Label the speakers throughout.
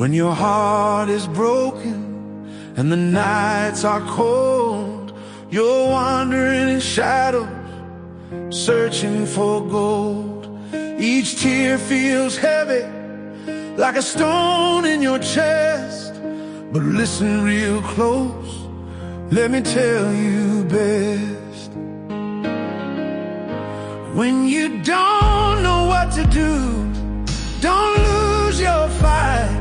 Speaker 1: When your heart is broken and the nights are cold, you're wandering in shadows, searching for gold. Each tear feels heavy, like a stone in your chest. But listen real close, let me tell you best. When you don't know what to do, don't lose your fight.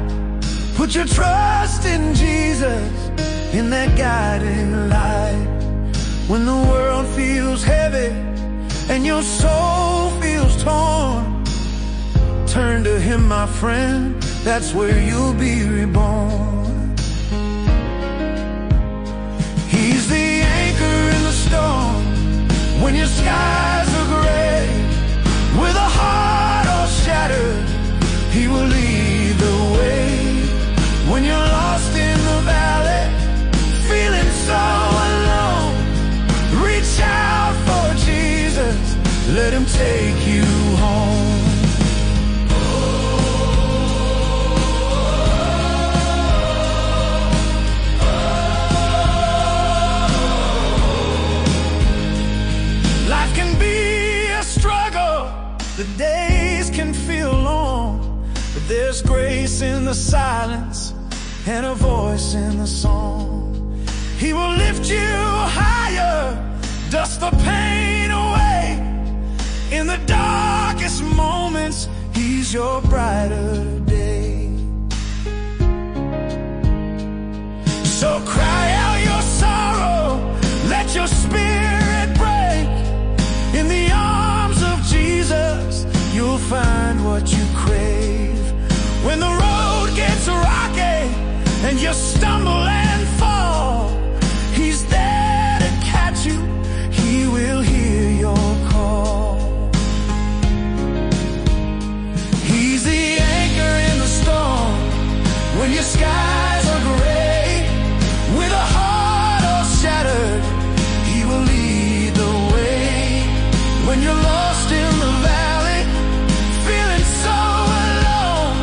Speaker 1: Put your trust in Jesus, in that guiding light. When the world feels heavy and your soul feels torn, turn to Him, my friend, that's where you'll be reborn. He's the anchor in the storm, when your skies are gray. With a heart all shattered, He will lead the way. When you're lost in the valley, feeling so alone, reach out for Jesus, let Him take you home. Life can be a struggle, the days can feel long, but there's grace in the silence and a voice in the song. He will lift you higher, dust the pain away. In the darkest moments, He's your brighter day. So cry out your sorrow, let your spirit break. In the arms of Jesus, you'll find what you crave. When the road gets rocky and you stumble and fall, He's there to catch you, He will hear your call. He's the anchor in the storm, when your skies are gray. With a heart all shattered, He will lead the way. When you're lost in the valley, feeling so alone,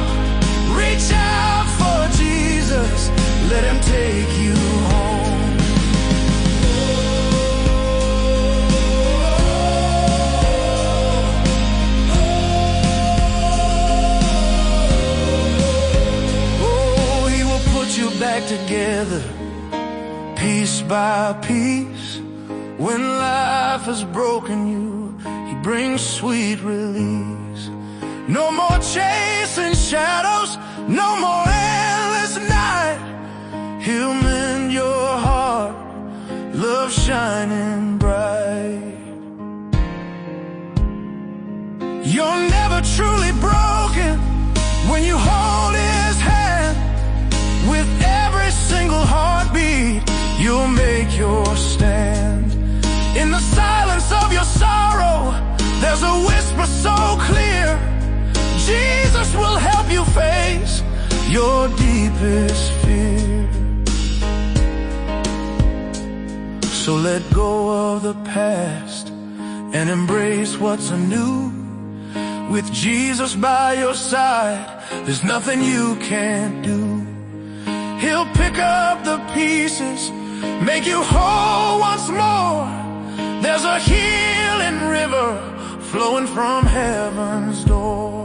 Speaker 1: reach out for Jesus, let Him take you home. Oh, He will put you back together, piece by piece. When life has broken you, He brings sweet release. No more chasing shadows, no more endless night. He'll mend your heart, love shining bright. You're never truly broken when you hold His hand. With every single heartbeat, you'll make your stand. In the silence of your sorrow, there's a whisper so clear. Jesus will help you face your deepest fear. So let go of the past and embrace what's anew. With Jesus by your side, there's nothing you can't do. He'll pick up the pieces, make you whole once more. There's a healing river flowing from heaven's door.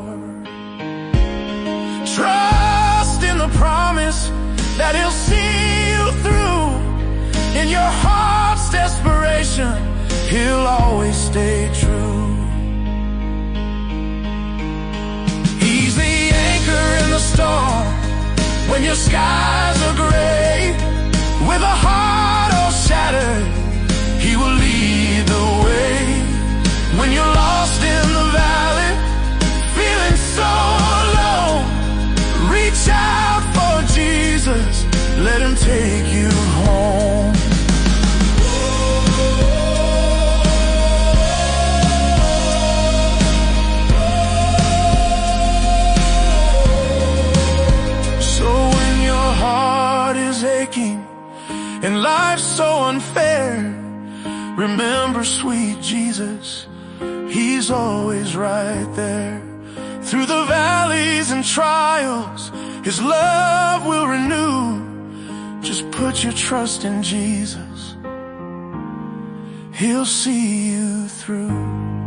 Speaker 1: Trust in the promise that He'll see you through. In your heart's desperation, He'll always stay true. He's the anchor in the storm, when your skies are gray. With a heart all shattered, He will lead the way. When you're lost in the valley, feeling so alone, reach out for Jesus, let Him take you home. So when your heart is aching and life's so unfair, remember sweet Jesus, He's always right there. Through the valleys and trials, His love will renew. Just put your trust in Jesus. He'll see you through.